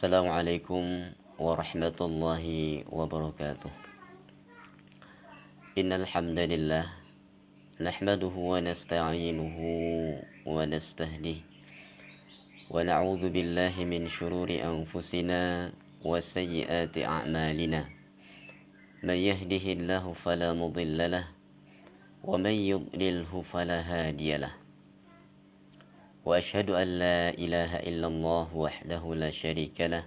Assalamualaikum warahmatullahi wabarakatuh. Innal hamdalillah nahmaduhu wa nasta'inuhu wa nastahdihi wa na'udzu billahi min shururi anfusina wa sayyiati a'malina. Man yahdihillahu fala mudilla lahu wa man yudlilhu fala hadiya lahu. وأشهد أن لا إله إلا الله وحده لا شريك له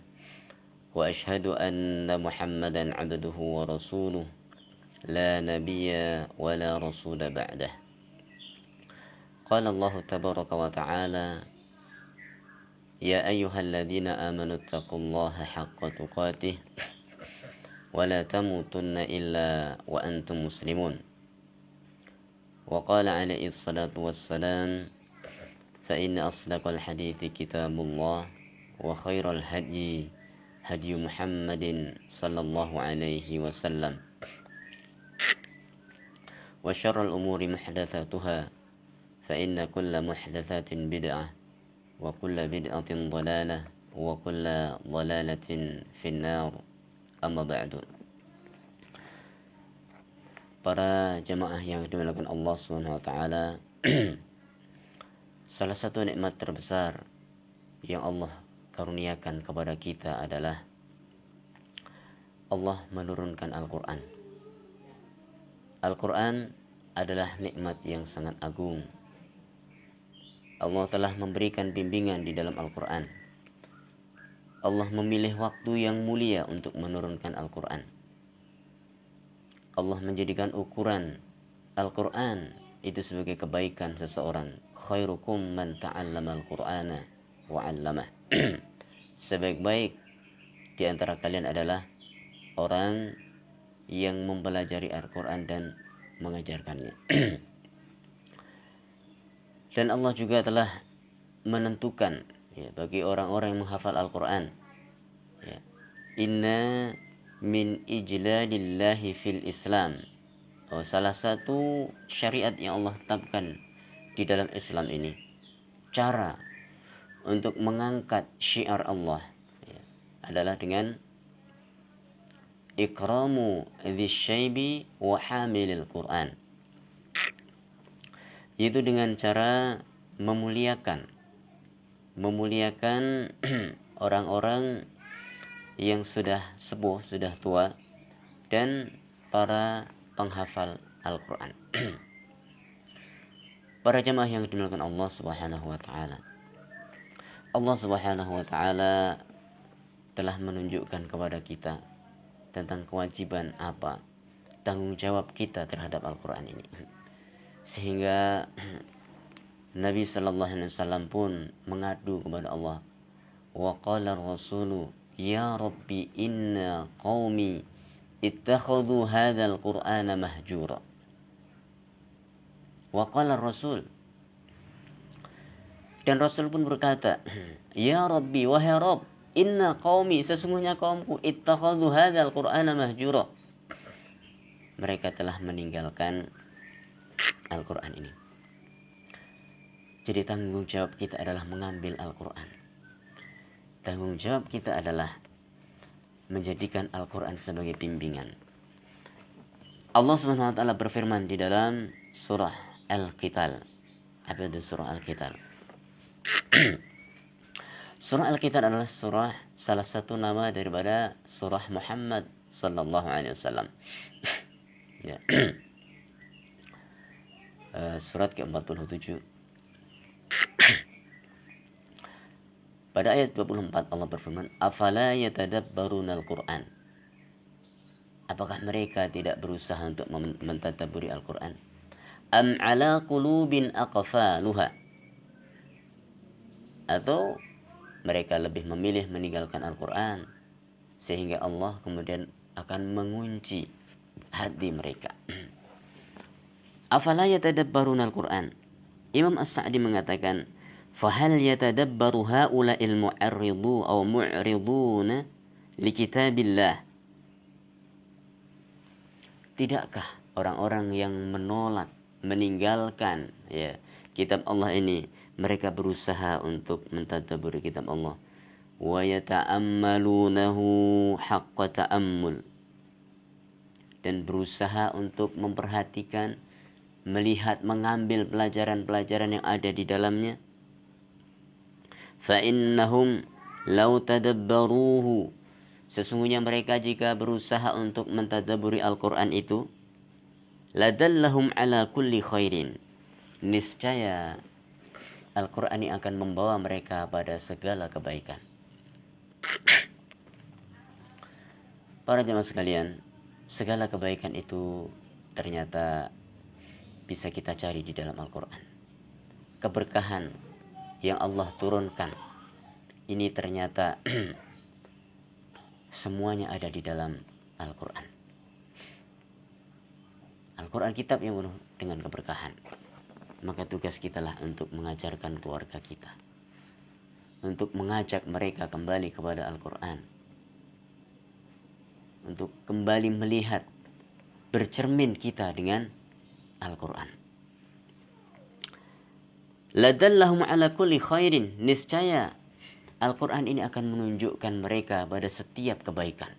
وأشهد أن محمدا عبده ورسوله لا نبي ولا رسول بعده. قال الله تبارك وتعالى يا أيها الذين آمنوا اتقوا الله حق تقاته ولا تموتن إلا وأنتم مسلمون. وقال عليه الصلاة والسلام فإن أصدق الحديث كتاب الله وخير الهدي هدي محمد صلى الله عليه وسلم وشر الأمور محدثاتها فإن كل محدثات بدعة وكل بدعة ضلالة وكل ضلالة في النار. أما بعد. Para jemaah yang dimuliakan Allah Subhanahu wa taala, salah satu nikmat terbesar yang Allah karuniakan kepada kita adalah Allah menurunkan Al-Quran. Al-Quran adalah nikmat yang sangat agung. Allah telah memberikan bimbingan di dalam Al-Quran. Allah memilih waktu yang mulia untuk menurunkan Al-Quran. Allah menjadikan ukuran Al-Quran itu sebagai kebaikan seseorang. Khairukum man ta'allama al-Qur'ana wa 'allamah. Sebaik-baik di antara kalian adalah orang yang mempelajari Al-Qur'an dan mengajarkannya. Dan Allah juga telah menentukan bagi orang-orang yang menghafal Al-Qur'an, inna min ijlalillahi fil Islam. Salah satu syariat yang Allah tetapkan di dalam Islam ini, cara untuk mengangkat syiar Allah adalah dengan ikramu dzisyaibi wa hamilil Quran, yaitu dengan cara memuliakan orang-orang yang sudah sepuh, sudah tua, dan para penghafal Al-Quran. Para jemaah yang dimuliakan Allah Subhanahu wa taala. Allah Subhanahu wa taala telah menunjukkan kepada kita tentang kewajiban apa, tanggung jawab kita terhadap Al-Qur'an ini. Sehingga Nabi sallallahu alaihi wasallam pun mengadu kepada Allah. Wa qala ar-rasulu ya rabbi inna qaumi ittakhadhu hadzal qur'ana mahjura. Wa qala Rasul, dan Rasul pun berkata, ya Rabbi, wahai Rabb, inna qaumi, sesungguhnya kaumku, ittakhadhu hadzal qur'ana mahjura, mereka telah meninggalkan Al-Quran ini. Jadi tanggung jawab kita adalah mengambil Al-Quran. Tanggung jawab kita adalah menjadikan Al-Quran sebagai bimbingan. Allah Subhanahu wa taala berfirman di dalam surah Al-Qital. Apa itu surah Al-Qital? Surah Al-Qital adalah salah satu nama daripada surah Muhammad sallallahu alaihi wasallam. Surat ke-47. Pada ayat 24 Allah berfirman, "Afala yatadabbaruna al-Qur'an?" Apakah mereka tidak berusaha untuk mentadabburi Al-Qur'an? Am ala qulubin aqfaluha, atau mereka lebih memilih meninggalkan Al-Quran sehingga Allah kemudian akan mengunci hati mereka. Afala yatadabbaruna al-Quran. Imam As-Sa'di mengatakan, fahal yatadabbaru haula'il mu'arridu aw mu'riduna li kitabillah. Tidakkah orang-orang yang menolak, meninggalkan kitab Allah ini, mereka berusaha untuk mentadabburi kitab Allah. wa yata'ammalunahu haqqa ta'ammul, dan berusaha untuk memperhatikan, melihat, mengambil pelajaran-pelajaran yang ada di dalamnya. Fa innahum law tadabbaruhu, sesungguhnya mereka jika berusaha untuk mentadabburi Al-Qur'an itu, ladallahum ala kulli khairin, niscaya Al-Qur'an ini akan membawa mereka pada segala kebaikan. Para jemaah sekalian, segala kebaikan itu ternyata bisa kita cari di dalam Al-Quran. Keberkahan yang Allah turunkan ini ternyata semuanya ada di dalam Al-Quran. Al-Quran kitab yang penuh dengan keberkahan. Maka tugas kita lah untuk mengajarkan keluarga kita, untuk mengajak mereka kembali kepada Al-Quran, untuk kembali melihat, bercermin kita dengan Al-Quran. Ladallahum ala kulli khairin, niscaya Al-Quran ini akan menunjukkan mereka pada setiap kebaikan.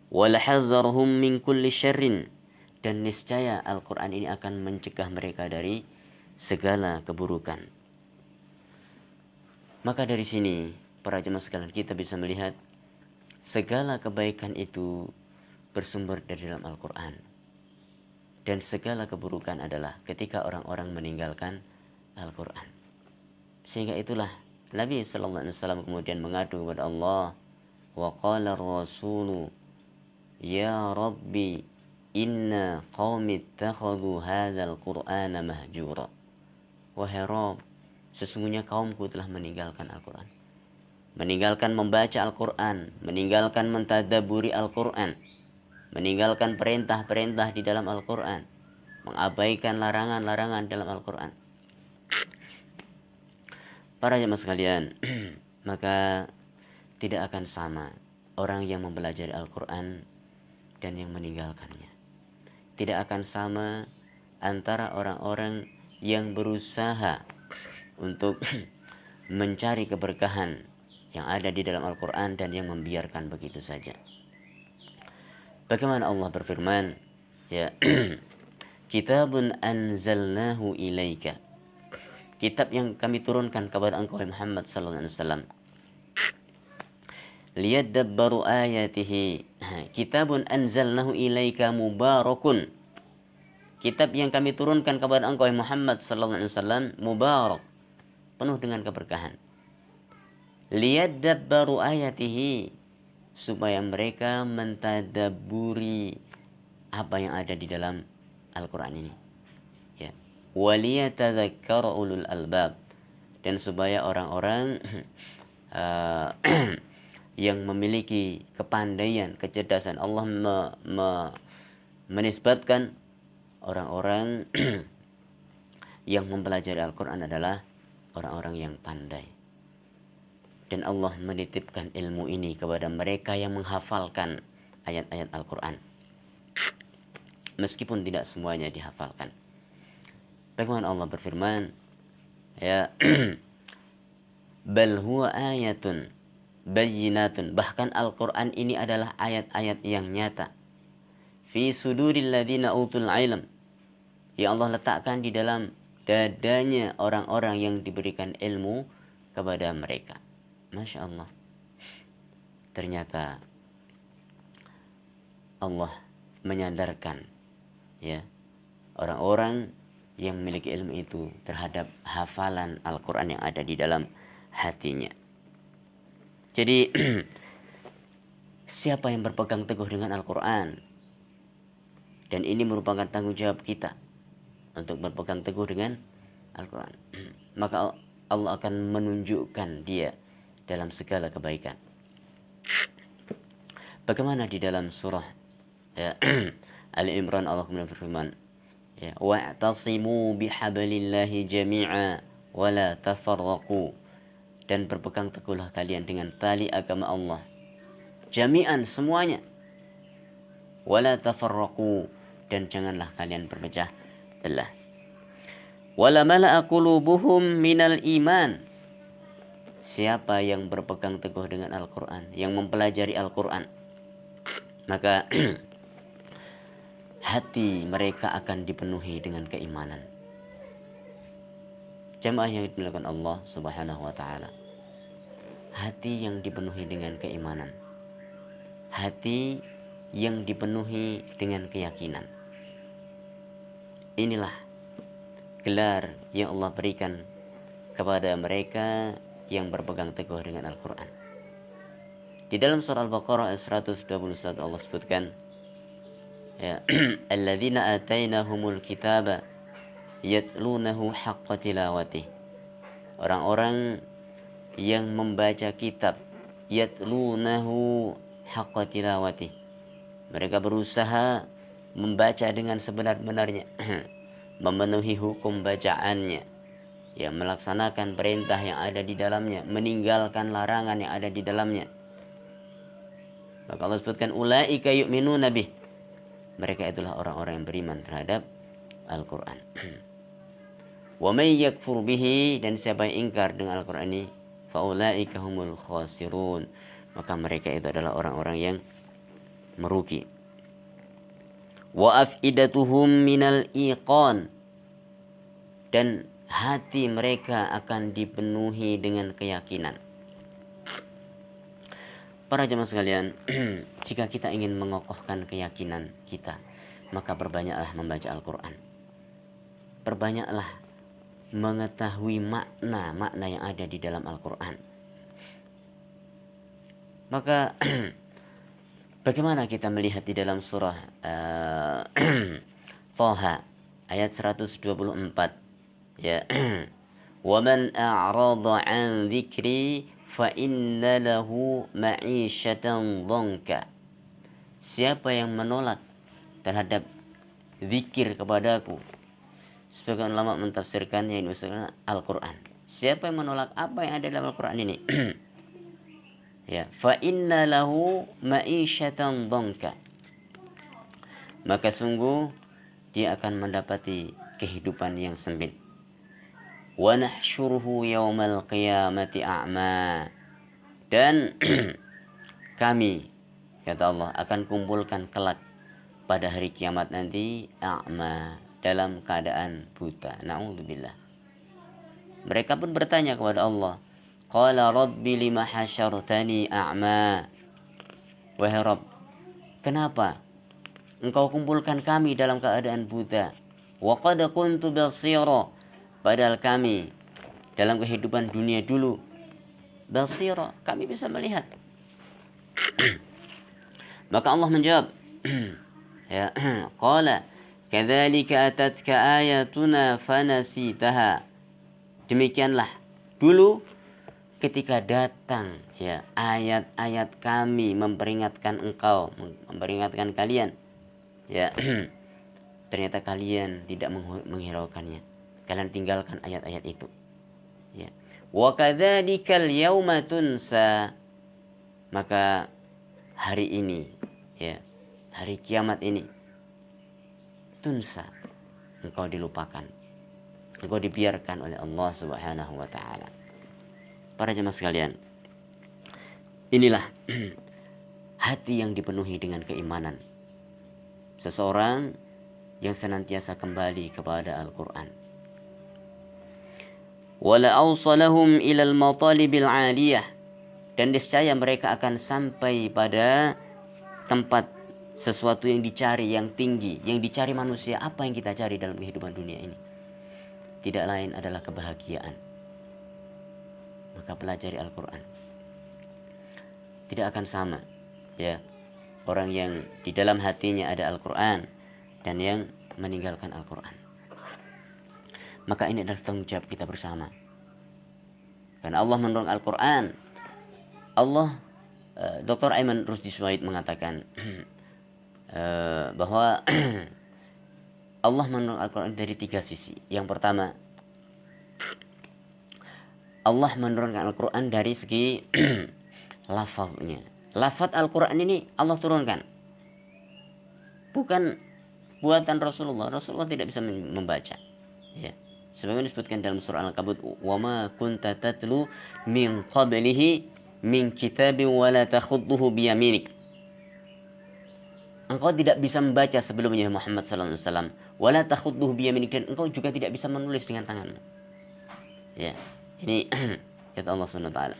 Walahadzarhum min kulli syarrin, dan niscaya Al-Quran ini akan mencegah mereka dari segala keburukan. Maka dari sini para jemaah sekalian, kita bisa melihat segala kebaikan itu bersumber dari dalam Al-Quran, dan segala keburukan adalah ketika orang-orang meninggalkan Al-Quran. Sehingga itulah Nabi sallallahu alaihi wasallam kemudian mengadu kepada Allah, wa qala rasulu ya Rabbi inna qaumi ittakhadhu hadzal qur'ana mahjura. Wahai Rabb, sesungguhnya kaumku telah meninggalkan Al-Quran, meninggalkan membaca Al-Quran, meninggalkan mentadabburi Al-Quran, meninggalkan perintah-perintah di dalam Al-Quran, mengabaikan larangan-larangan dalam Al-Quran. Para jemaah sekalian, maka tidak akan sama orang yang mempelajari Al-Quran dan yang meninggalkannya. Tidak akan sama antara orang-orang yang berusaha untuk mencari keberkahan yang ada di dalam Al-Quran dan yang membiarkan begitu saja. Bagaimana Allah berfirman, ya, kitabun anzalnahu ilaika, kitab yang kami turunkan kepada engkau Muhammad sallallahu alaihi wasallam, liyadabbaru ayatihi, kitabun anzalnahu ilaika mubarakun, kitab yang kami turunkan kepada engkau Muhammad sallallahu alaihi wasallam mubarak, penuh dengan keberkahan. Liyadabbaru ayatihi, supaya mereka mentadabburi apa yang ada di dalam Al-Quran ini, ya. Waliyatadzakkara ulul albab, dan supaya orang-orang yang memiliki kepandaian, kecerdasan, Allah menisbatkan orang-orang yang mempelajari Al-Quran adalah orang-orang yang pandai. Dan Allah menitipkan ilmu ini kepada mereka yang menghafalkan ayat-ayat Al-Quran, meskipun tidak semuanya dihafalkan. Bagaimana Allah berfirman, ya, bal huwa ayatun bayyinatun, bahkan Al-Quran ini adalah ayat-ayat yang nyata, fi suduril ladina utul ilm, yang Allah letakkan di dalam dadanya orang-orang yang diberikan ilmu kepada mereka. Masya Allah, ternyata Allah menyandarkan, ya, orang-orang yang memiliki ilmu itu terhadap hafalan Al-Quran yang ada di dalam hatinya. Jadi siapa yang berpegang teguh dengan Al-Quran, dan ini merupakan tanggung jawab kita untuk berpegang teguh dengan Al-Quran, maka Allah akan menunjukkan dia dalam segala kebaikan. Bagaimana di dalam surah, ya, Ali Imran, Allah kemudian berfirman, ya, wa'tasimu bihablillahi jami'a wa la tafarraqu, dan berpegang teguhlah kalian dengan tali agama Allah jami'an, semuanya, wa la tafarraqu, dan janganlah kalian berpecah belah. Wala mala'a qulubuhum minal iman, siapa yang berpegang teguh dengan Al-Quran, yang mempelajari Al-Quran, maka hati mereka akan dipenuhi dengan keimanan. Jamaah yang dimuliakan Allah Subhanahu wa taala. Hati yang dipenuhi dengan keimanan. Hati yang dipenuhi dengan keyakinan. Inilah gelar yang Allah berikan kepada mereka yang berpegang teguh dengan Al-Quran. Di dalam surah Al-Baqarah ayat 121 Allah sebutkan, ya, alladzina atainahumul kitaba yatlunahu haqqa tilawatih. Orang-orang yang membaca kitab, yatlunahu haqqa tilawatih. Mereka berusaha membaca dengan sebenar-benarnya, memenuhi hukum bacaannya, ya, melaksanakan perintah yang ada di dalamnya, meninggalkan larangan yang ada di dalamnya. Maka Allah sebutkan ulaika yu'minuna bih. Mereka itulah orang-orang yang beriman terhadap Al-Quran. Wa may yakfur bihi, dan siapa yang ingkar dengan Al-Quran ini, fa ulaika humul khasirun. Maka mereka itu adalah orang-orang yang merugi. Wa afidatuhum minal iqan, dan hati mereka akan dipenuhi dengan keyakinan. Para jemaah sekalian, jika kita ingin mengokohkan keyakinan kita, maka perbanyaklah membaca Al-Quran. Perbanyaklah mengetahui makna-makna yang ada di dalam Al-Quran. Maka bagaimana kita melihat di dalam surah Thaha ayat 124, ya, wa man a'rada 'an dzikri fa inna lahu ma'isyatan dhanka. Siapa yang menolak terhadap zikir kepadaku, sebagian ulama mentafsirkan yang dimaksudkan Al-Quran. Siapa yang menolak apa yang ada dalam Al-Quran ini? Ya, fa inna lahu ma'isyatan dhanka. Maka sungguh dia akan mendapati kehidupan yang sempit. Wa nahsyuruhu yaumal qiyamati a'ma. Dan kami, kata Allah, akan kumpulkan kelak pada hari kiamat nanti a'ma, dalam keadaan buta. Na'udzubillah. Mereka pun bertanya kepada Allah, qala rabbi lima hasyartani a'ma. Wahai Rabb, kenapa engkau kumpulkan kami dalam keadaan buta? Wa qad kuntu basira, padahal kami dalam kehidupan dunia dulu basira, kami bisa melihat. Maka Allah menjawab, ya, qala kadzalika atatka ayatuna fanasitaha. Demikianlah dulu ketika datang, ya, ayat-ayat kami memperingatkan engkau, memperingatkan kalian, ya, ternyata kalian tidak menghiraukannya. Kalian tinggalkan ayat-ayat itu. Ya. Wa kadzalikal yauma tunsa. Maka hari ini, ya, hari kiamat ini, tunsa, engkau dilupakan, engkau dibiarkan oleh Allah Subhanahu wa taala. Para jemaah sekalian, inilah hati yang dipenuhi dengan keimanan. Seseorang yang senantiasa kembali kepada Al-Quran. Wala awsalahum ilal matalibil aliyah, dan niscaya mereka akan sampai pada tempat sesuatu yang dicari, yang tinggi, yang dicari manusia. Apa yang kita cari dalam kehidupan dunia ini? Tidak lain adalah kebahagiaan. Maka pelajari Al-Quran. Tidak akan sama, ya, orang yang di dalam hatinya ada Al-Quran dan yang meninggalkan Al-Quran. Maka ini adalah tanggung jawab kita bersama. Karena Allah menurunkan Al-Quran. Allah, Dr. Ayman Rusdi Suhaid mengatakan bahwa Allah menurunkan Al-Quran dari 3 sisi. Yang pertama, Allah menurunkan Al-Quran dari segi lafaznya. Lafaz Al-Quran ini Allah turunkan. Bukan buatan Rasulullah. Rasulullah tidak bisa membaca. Ya. Sebagaimana disebutkan dalam surah Al-Ankabut, "Wa ma kunta tatlu min qablihi min kitabin wa la takhudduhu biyaminik." Engkau tidak bisa membaca sebelumnya Muhammad sallallahu alaihi wasallam, wa la takhudduhu biyaminik, dan engkau juga tidak bisa menulis dengan tanganmu. Ya, ini kata Allah Subhanahu wa taala.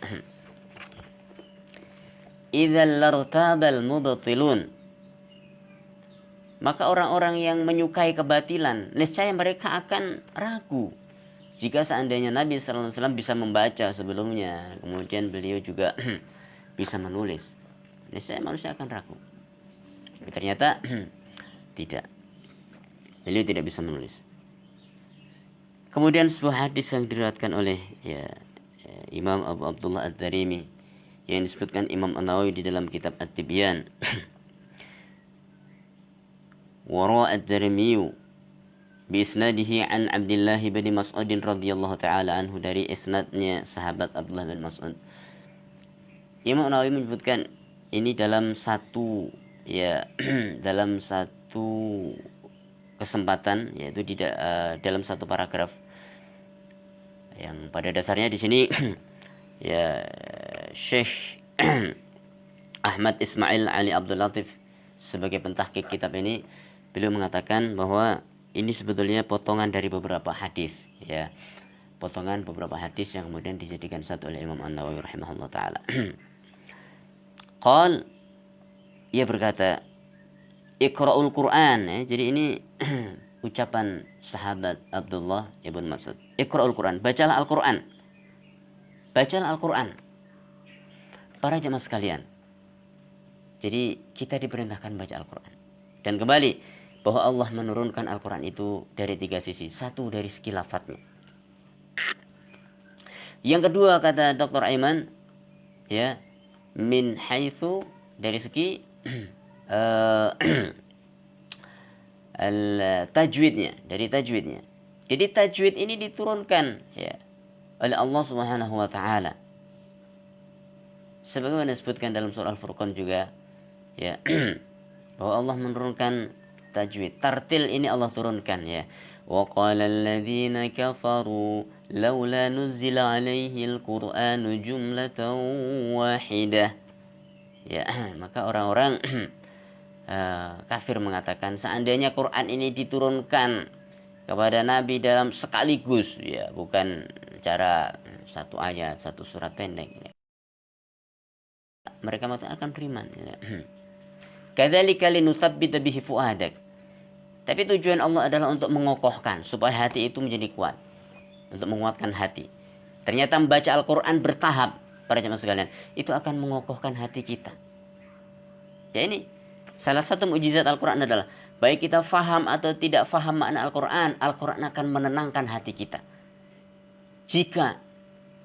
Idzal lartabal mubtilun. Maka orang-orang yang menyukai kebatilan, niscaya mereka akan ragu. Jika seandainya Nabi sallallahu alaihi wasallam bisa membaca sebelumnya, kemudian beliau juga bisa menulis, niscaya manusia akan ragu. Tapi ternyata tidak. Beliau tidak bisa menulis. Kemudian sebuah hadis yang diriwayatkan oleh Imam Abu Abdullah Ad-Darimi, yang disebutkan Imam An-Nawawi di dalam kitab At-Tibyan. Wara Ad-Darimi bi isnadihi an Abdullah bin Mas'ud radhiyallahu taala anhu, dari isnadnya sahabat Abdullah bin Mas'ud. Imam An-Nawawi menyebutkan ini dalam satu dalam satu kesempatan, yaitu dalam satu paragraf yang pada dasarnya di sini Syekh Ahmad Ismail Ali Abdul Latif sebagai pentahqiq kitab ini, beliau mengatakan bahwa ini sebetulnya potongan dari beberapa hadis, potongan beberapa hadis yang kemudian dijadikan satu oleh Imam An-Nawawi rahimahullah taala. Qal, ia berkata, Iqra'ul Qur'an, jadi ini ucapan sahabat Abdullah ibn Mas'ud. Iqra'ul Qur'an, bacalah Al-Qur'an. Bacalah Al-Qur'an. Para jemaah sekalian, jadi kita diperintahkan baca Al-Qur'an. Dan kembali bahwa Allah menurunkan Al-Qur'an itu dari 3 sisi. Satu, dari segi lafadznya. Yang kedua, kata Dr. Aiman, min haitsu, dari segi tajwidnya, dari tajwidnya. Jadi tajwid ini diturunkan oleh Allah Subhanahu wa taala. Sebagaimana disebutkan dalam surah Al-Furqan juga, bahwa Allah menurunkan tajwid. Tartil ini Allah turunkan, Wa qala alladziina kafaru laula nuzila 'alaihi al-Qur'anu jumlatan wahidah. Maka orang-orang kafir mengatakan, seandainya Quran ini diturunkan kepada Nabi dalam sekaligus, bukan cara satu ayat, satu surat pendek, mereka akan beriman. Kadzalika linutsabbita bihi fuadak. Tapi tujuan Allah adalah untuk mengokohkan supaya hati itu menjadi kuat, untuk menguatkan hati. Ternyata membaca Al-Quran bertahap, para jemaah sekalian, itu akan mengokohkan hati kita. Ini salah satu mukjizat Al-Quran adalah, baik kita faham atau tidak faham makna Al-Quran, Al-Quran akan menenangkan hati kita. Jika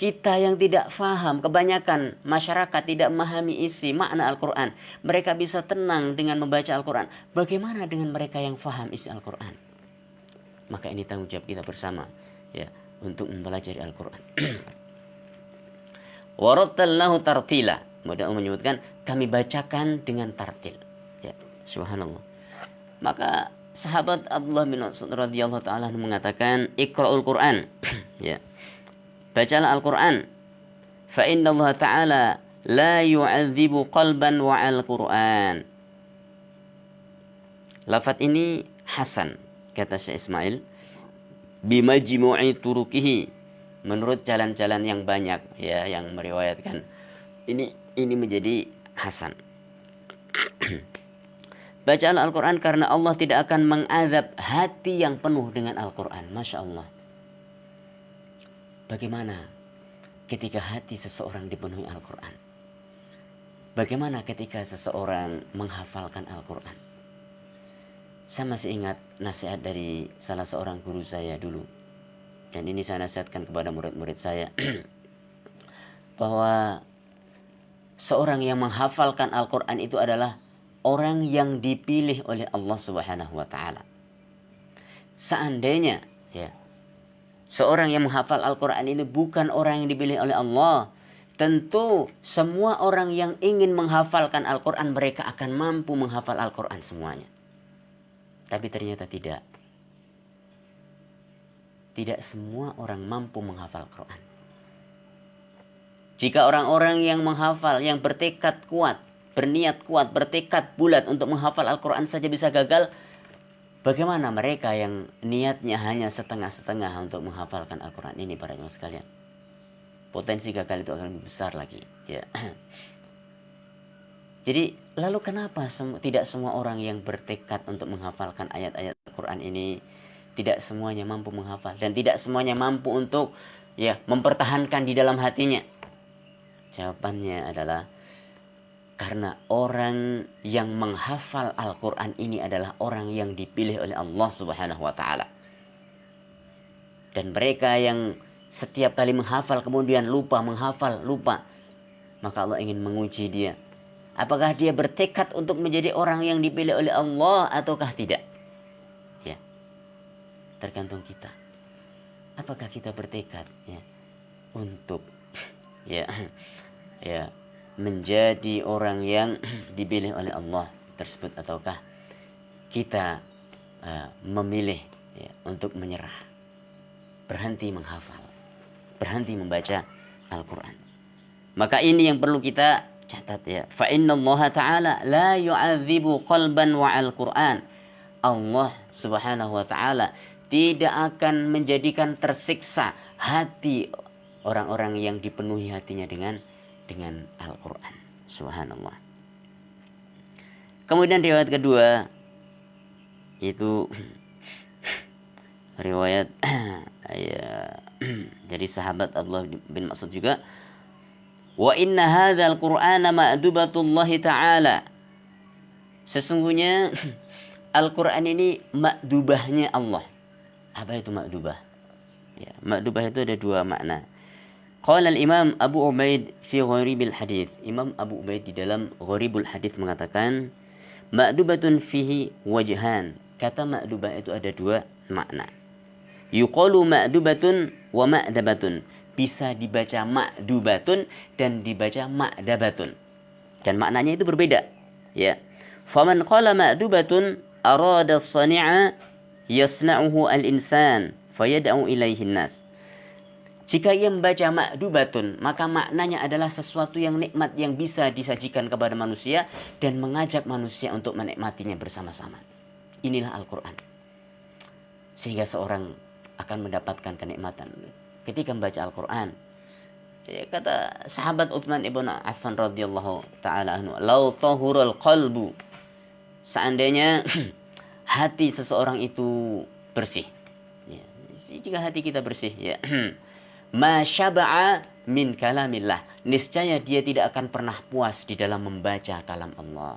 kita yang tidak faham, kebanyakan masyarakat tidak memahami isi makna Al-Quran, mereka bisa tenang dengan membaca Al-Quran. Bagaimana dengan mereka yang faham isi Al-Quran? Maka ini tanggung jawab kita bersama, untuk mempelajari Al-Quran. Warattalnahu tartila. Kemudian menyebutkan, kami bacakan dengan tartil. Subhanallah. Maka sahabat Abdullah bin Mas'ud radhiyallahu taala mengatakan, Iqra'ul Qur'an. Bacalah Al-Quran. Fa inna Allah ta'ala la yu'adzibu qalban wa'al Qur'an. Lafaz ini hasan, kata Syekh Ismail, bimajmu'i turukihi, menurut jalan-jalan yang banyak, yang meriwayatkan ini menjadi hasan. Bacalah Al-Quran karena Allah tidak akan mengazab hati yang penuh dengan Al-Quran. Masya Allah. Bagaimana ketika hati seseorang dipenuhi Al-Quran? Bagaimana ketika seseorang menghafalkan Al-Quran? Saya masih ingat nasihat dari salah seorang guru saya dulu. Dan ini saya nasihatkan kepada murid-murid saya. Bahwa seorang yang menghafalkan Al-Quran itu adalah orang yang dipilih oleh Allah Subhanahu wa taala. Seandainya seorang yang menghafal Al-Quran ini bukan orang yang dipilih oleh Allah, tentu semua orang yang ingin menghafalkan Al-Quran, mereka akan mampu menghafal Al-Quran semuanya. Tapi ternyata tidak. tidak semua orang mampu menghafal Quran. Jika orang-orang yang menghafal, yang bertekad kuat, berniat kuat, bertekad bulat untuk menghafal Al-Quran saja bisa gagal, bagaimana mereka yang niatnya hanya setengah-setengah untuk menghafalkan Al-Quran ini, para jemaah sekalian? Potensi gagal itu akan lebih besar lagi. Ya. Jadi, lalu kenapa tidak semua orang yang bertekad untuk menghafalkan ayat-ayat Al-Quran ini, tidak semuanya mampu menghafal, dan tidak semuanya mampu untuk mempertahankan di dalam hatinya? Jawabannya adalah karena orang yang menghafal Al-Quran ini adalah orang yang dipilih oleh Allah Subhanahu wa Ta'ala. Dan mereka yang setiap kali menghafal kemudian lupa, menghafal, lupa, maka Allah ingin menguji dia. Apakah dia bertekad untuk menjadi orang yang dipilih oleh Allah ataukah tidak? Ya, tergantung kita. Apakah kita bertekad untuk menjadi orang yang dipilih oleh Allah tersebut, ataukah kita memilih untuk menyerah, berhenti menghafal, berhenti membaca Al-Quran. Maka ini yang perlu kita catat, ya. Fa innallaha ta'ala la yu'adzibu qalban wa'al Qur'an. Allah Subhanahu wa ta'ala tidak akan menjadikan tersiksa hati orang-orang yang dipenuhi hatinya dengan Al-Quran. Subhanallah. Kemudian riwayat kedua, itu riwayat dari sahabat Abdullah bin Mas'ud juga. Wa inna hadzal Qur'ana ma'dubatullahi ta'ala. Sesungguhnya Al-Quran ini ma'dubahnya Allah. Apa itu ma'dubah? Ya, ma'dubah itu ada dua makna. Qala al-Imam Abu Ubaid fi Gharibil Hadits. Imam Abu Ubaid di dalam Gharibul Hadits mengatakan, ma'dubatun fihi wajhan. Kata ma'dubah itu ada dua makna. Yuqalu ma'dubatun wa ma'dabatun. Bisa dibaca ma'dubatun dan dibaca ma'dabatun. Dan maknanya itu berbeda. Ya. Faman qala ma'dubatun arada as-sani'a yasna'uhu al-insan fayad'u ilaihi an-nas. Jika ia membaca ma'dubatun, maka maknanya adalah sesuatu yang nikmat yang bisa disajikan kepada manusia dan mengajak manusia untuk menikmatinya bersama-sama. Inilah Al-Quran. Sehingga seorang akan mendapatkan kenikmatan ketika membaca Al-Quran. Kata sahabat Utsman ibn Affan radhiyallahu ta'ala anhu, "Lau tahurul qalbu." Seandainya hati seseorang itu bersih. Ya, jika hati kita bersih, ya. Ma syaba'a min kalamillah. Niscaya dia tidak akan pernah puas di dalam membaca kalam Allah.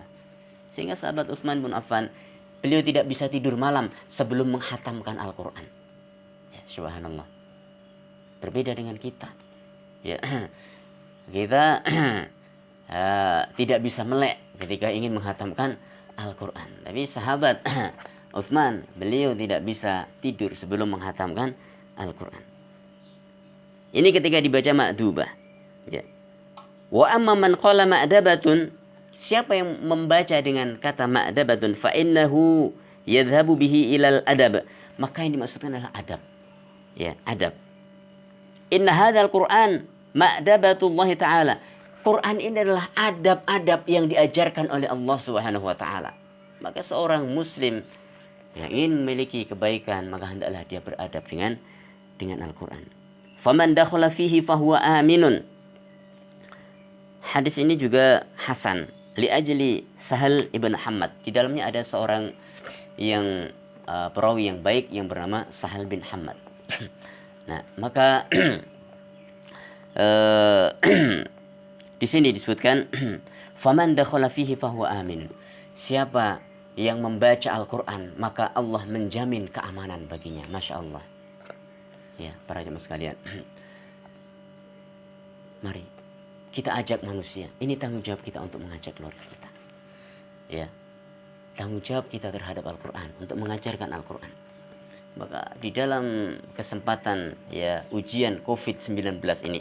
Sehingga sahabat Utsman bin Affan, beliau tidak bisa tidur malam sebelum menghatamkan Al-Quran. Ya, subhanallah. Berbeda dengan kita. Ya, kita tidak bisa melek ketika ingin menghatamkan Al-Quran. Tapi sahabat Utsman, beliau tidak bisa tidur sebelum menghatamkan Al-Quran. Ini ketika dibaca ma'dubah. Ya. Wa amma man qala ma'dabatun, siapa yang membaca dengan kata ma'dabatun fa innahu yadhhabu bihi ilal adab. Maka yang dimaksudkan adalah adab. Ya, adab. Inna hadzal Qur'an ma'dabatullah ta'ala. Quran ini adalah adab-adab yang diajarkan oleh Allah Subhanahu wa taala. Maka seorang muslim yang ingin memiliki kebaikan, maka hendaklah dia beradab dengan Al-Quran. Faman dakhala fihi fahuwa aminun. Hadis ini juga hasan li ajli Sahal ibn Hamad. Di dalamnya ada seorang yang perawi yang baik yang bernama Sahal bin Hamad. Nah, maka di sini disebutkan faman dakhala fihi fahuwa amin. Siapa yang membaca Al-Quran, maka Allah menjamin keamanan baginya. Masya Allah. Ya, para jemaah sekalian, mari kita ajak manusia. Ini tanggung jawab kita untuk mengajak keluarga kita. Ya, tanggung jawab kita terhadap Al-Quran, untuk mengajarkan Al-Quran. Maka di dalam kesempatan ujian COVID-19 ini,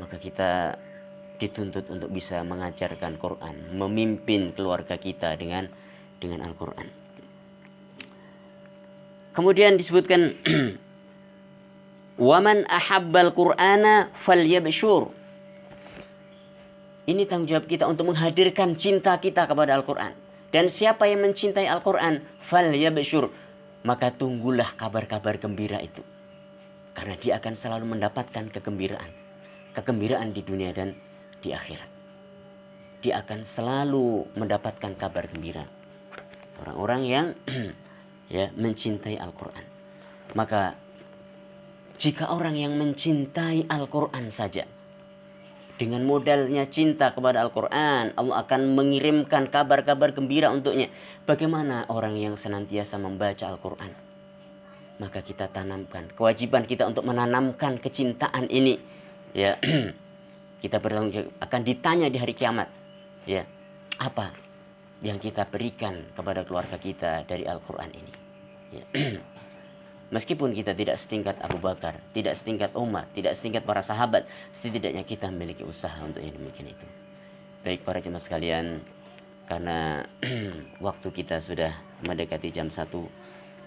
maka kita dituntut untuk bisa mengajarkan Quran, memimpin keluarga kita dengan Al-Quran. Kemudian disebutkan Waman ahabbal Qur'ana falyabshur. Ini tanggung jawab kita untuk menghadirkan cinta kita kepada Al-Quran. Dan siapa yang mencintai Al-Quran, falyabshur, maka tunggulah kabar-kabar gembira itu. Karena dia akan selalu mendapatkan kegembiraan. Kegembiraan di dunia dan di akhirat. Dia akan selalu mendapatkan kabar gembira. Orang-orang yang ya mencintai Al-Quran. Maka jika orang yang mencintai Al-Quran saja, dengan modalnya cinta kepada Al-Quran, Allah akan mengirimkan kabar-kabar gembira untuknya. Bagaimana orang yang senantiasa membaca Al-Quran? Maka kita tanamkan, kewajiban kita untuk menanamkan kecintaan ini. Ya, kita bertanggung jawab, akan ditanya di hari kiamat. Ya, apa yang kita berikan kepada keluarga kita dari Al-Quran ini? Ya. Meskipun kita tidak setingkat Abu Bakar, tidak setingkat Umar, tidak setingkat para sahabat, setidaknya kita memiliki usaha untuk yang demikian itu. Baik para jemaah sekalian, karena waktu kita sudah mendekati jam 1,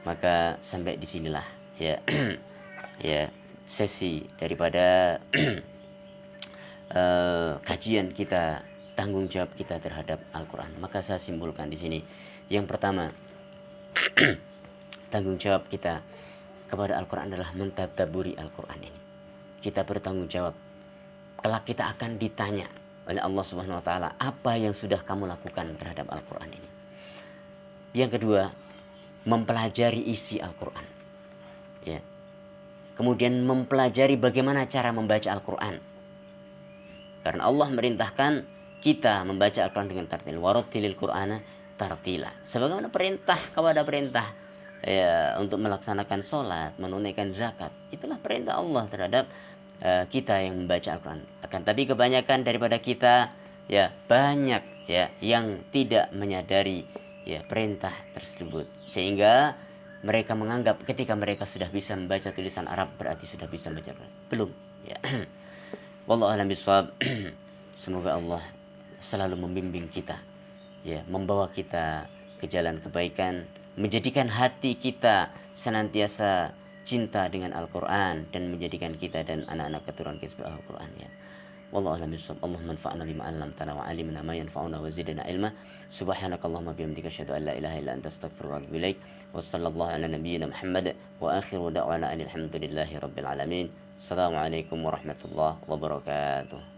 maka sampai di sinilah ya ya sesi daripada kajian kita, tanggung jawab kita terhadap Al-Quran. Maka saya simpulkan di sini. Yang pertama, tanggung jawab kita kepada Al-Quran adalah mentadabburi Al-Quran ini. Kita bertanggung jawab. Kelak kita akan ditanya oleh Allah Subhanahu wa taala, apa yang sudah kamu lakukan terhadap Al-Quran ini? Yang kedua, mempelajari isi Al-Quran. Ya. Kemudian mempelajari bagaimana cara membaca Al-Quran. Karena Allah merintahkan kita membaca Al-Quran dengan tartil. Warattilil Qur'ana tartila. Sebagaimana perintah kepada perintah ya, untuk melaksanakan sholat, menunaikan zakat, itulah perintah Allah terhadap kita yang membaca Al-Quran. Akan tapi kebanyakan daripada kita ya banyak ya yang tidak menyadari ya perintah tersebut, sehingga mereka menganggap ketika mereka sudah bisa membaca tulisan Arab berarti sudah bisa membaca Al-Quran. Belum ya. Wallahu a'lam bishawab. Semoga Allah selalu membimbing kita ya, membawa kita ke jalan kebaikan, menjadikan hati kita senantiasa cinta dengan Al-Quran, dan menjadikan kita dan anak-anak keturunan kita Al-Quran ya. Wallahu a'lam bishawab. Allahumma anfa'na bima 'allamtana wa 'allimna ma yanfa'una wa zidna ilma. Subhanakallahumma bihamdika asyhadu an la ilaha illa anta astaghfiruka wa atubu ilaik. Wa sallallahu ala nabiyyina Muhammad wa akhiru da'wana alhamdulillahi rabbil alamin. Assalamualaikum warahmatullahi wabarakatuh.